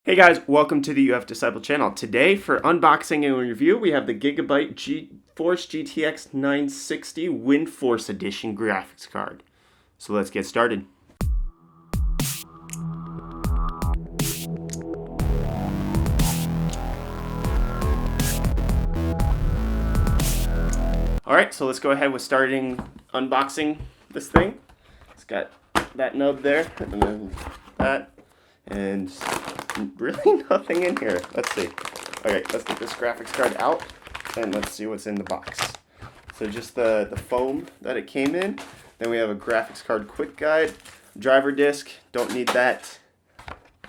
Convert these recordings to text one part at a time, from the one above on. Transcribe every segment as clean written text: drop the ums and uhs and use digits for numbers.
Hey guys, welcome to the UF Disciple channel. Today for unboxing and review, we have the Gigabyte GeForce GTX 960 Windforce Edition graphics card. So let's get started. Alright, so let's go ahead with starting unboxing this thing. It's got that nub there, and then that, and really nothing in here. Let's see. Alright, let's get this graphics card out, and let's see what's in the box. So just the foam that it came in. Then we have a graphics card quick guide, driver disc, don't need that.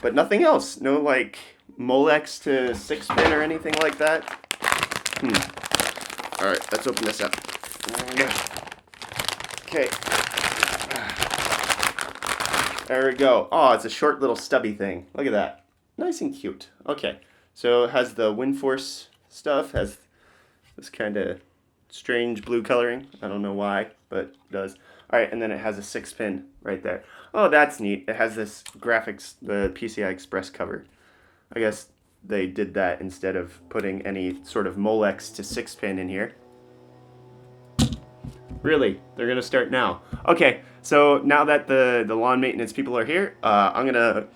But nothing else. No like Molex to 6-pin or anything like that. Alright, let's open this up. Okay. There we go. Oh, it's a short little stubby thing. Look at that. Nice and cute. Okay. So it has the Windforce stuff, has this kind of strange blue coloring. I don't know why, but it does. Alright, and then it has a 6-pin right there. Oh, that's neat. It has this graphics, the PCI Express cover. I guess they did that instead of putting any sort of Molex to 6-pin in here. Really? They're going to start now. Okay, so now that the lawn maintenance people are here, I'm going to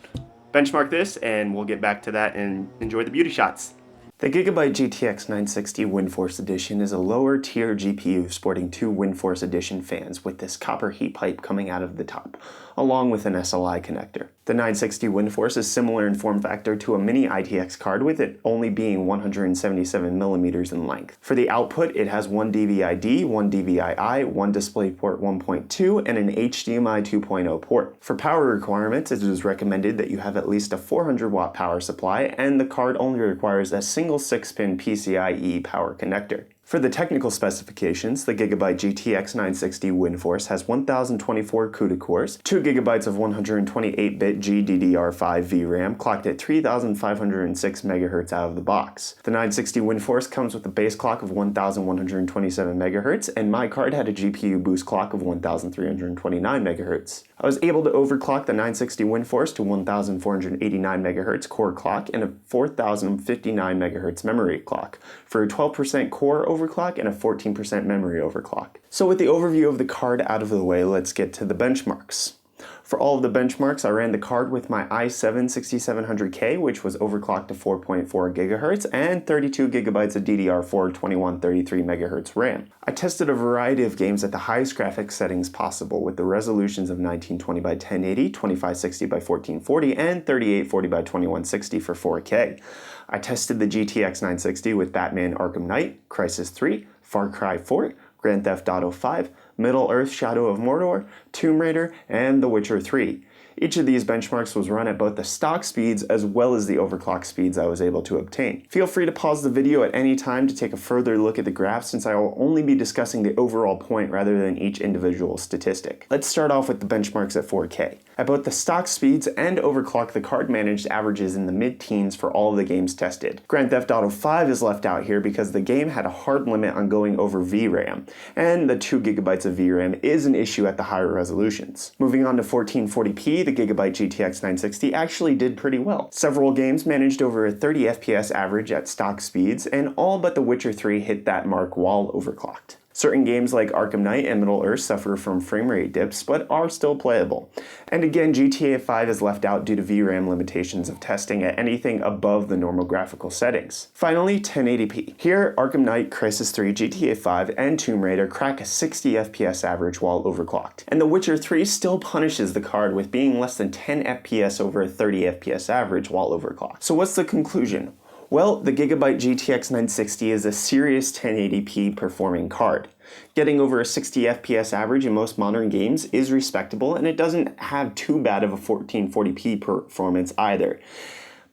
benchmark this and we'll get back to that and enjoy the beauty shots. The Gigabyte GTX 960 Windforce Edition is a lower tier GPU sporting two Windforce Edition fans with this copper heat pipe coming out of the top, along with an SLI connector. The 960 Windforce is similar in form factor to a mini ITX card, with it only being 177mm in length. For the output, it has one DVI-D, one DVI-I, one DisplayPort 1.2, and an HDMI 2.0 port. For power requirements, it is recommended that you have at least a 400-watt power supply, and the card only requires a single 6-pin PCIe power connector. For the technical specifications, the Gigabyte GTX 960 Windforce has 1024 CUDA cores, 2 GB of 128-bit GDDR5 VRAM clocked at 3506 MHz out of the box. The 960 Windforce comes with a base clock of 1127 MHz, and my card had a GPU boost clock of 1329 MHz. I was able to overclock the 960 Windforce to 1489 MHz core clock and a 4059 MHz memory clock, for a 12% core overclock and a 14% memory overclock. So with the overview of the card out of the way, let's get to the benchmarks. For all of the benchmarks, I ran the card with my i7-6700K, which was overclocked to 4.4 GHz and 32 GB of DDR4 2133 MHz RAM. I tested a variety of games at the highest graphics settings possible with the resolutions of 1920 by 1080, 2560 by 1440, and 3840 by 2160 for 4K. I tested the GTX 960 with Batman Arkham Knight, Crysis 3, Far Cry 4, Grand Theft Auto 5, Middle-earth: Shadow of Mordor, Tomb Raider, and The Witcher 3. Each of these benchmarks was run at both the stock speeds as well as the overclock speeds I was able to obtain. Feel free to pause the video at any time to take a further look at the graphs, since I will only be discussing the overall point rather than each individual statistic. Let's start off with the benchmarks at 4K. At both the stock speeds and overclock, the card managed averages in the mid-teens for all of the games tested. Grand Theft Auto 5 is left out here because the game had a hard limit on going over VRAM, and the 2 GB of VRAM is an issue at the higher resolutions. Moving on to 1440p, the Gigabyte GTX 960 actually did pretty well. Several games managed over a 30 FPS average at stock speeds, and all but The Witcher 3 hit that mark while overclocked. Certain games like Arkham Knight and Middle-earth suffer from frame rate dips, but are still playable. And again, GTA 5 is left out due to VRAM limitations of testing at anything above the normal graphical settings. Finally, 1080p. Here, Arkham Knight, Crysis 3, GTA 5, and Tomb Raider crack a 60 FPS average while overclocked. And The Witcher 3 still punishes the card with being less than 10 FPS over a 30 FPS average while overclocked. So what's the conclusion? Well, the Gigabyte GTX 960 is a serious 1080p performing card. Getting over a 60 FPS average in most modern games is respectable, and it doesn't have too bad of a 1440p performance either.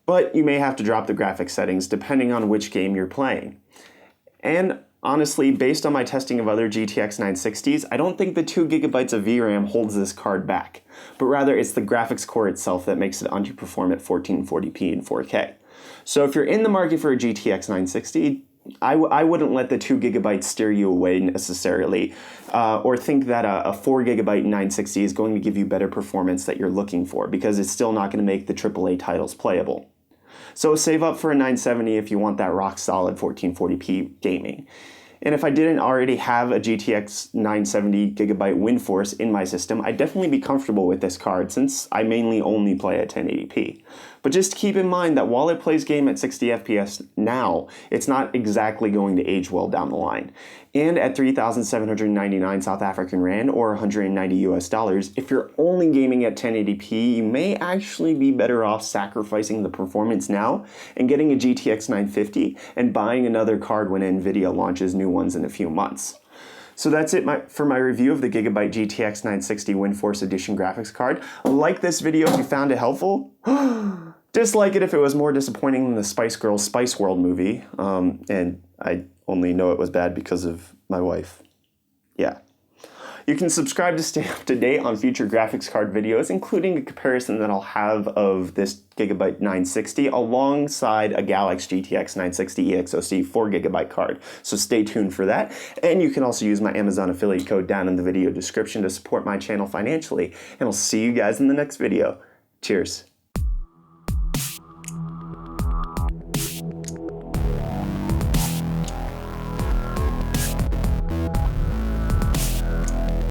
But you may have to drop the graphics settings depending on which game you're playing. And honestly, based on my testing of other GTX 960s, I don't think the 2 GB of VRAM holds this card back, but rather it's the graphics core itself that makes it underperform at 1440p and 4K. So if you're in the market for a GTX 960, I wouldn't let the 2 GB steer you away necessarily, or think that a 4 GB 960 is going to give you better performance that you're looking for, because it's still not going to make the AAA titles playable. So save up for a 970 if you want that rock solid 1440p gaming. And if I didn't already have a GTX 970 Gigabyte Windforce in my system, I'd definitely be comfortable with this card since I mainly only play at 1080p. But just keep in mind that while it plays game at 60 FPS now, it's not exactly going to age well down the line. And at 3,799 South African Rand or 190 US dollars, if you're only gaming at 1080p, you may actually be better off sacrificing the performance now and getting a GTX 950 and buying another card when Nvidia launches new ones in a few months. So that's it for my review of the Gigabyte GTX 960 Windforce Edition graphics card. Like this video if you found it helpful. Dislike it if it was more disappointing than the Spice Girls Spice World movie. And I only know it was bad because of my wife. Yeah. You can subscribe to stay up to date on future graphics card videos, including a comparison that I'll have of this Gigabyte 960 alongside a Galax GTX 960 EXOC 4GB card. So stay tuned for that. And you can also use my Amazon affiliate code down in the video description to support my channel financially. And I'll see you guys in the next video. Cheers.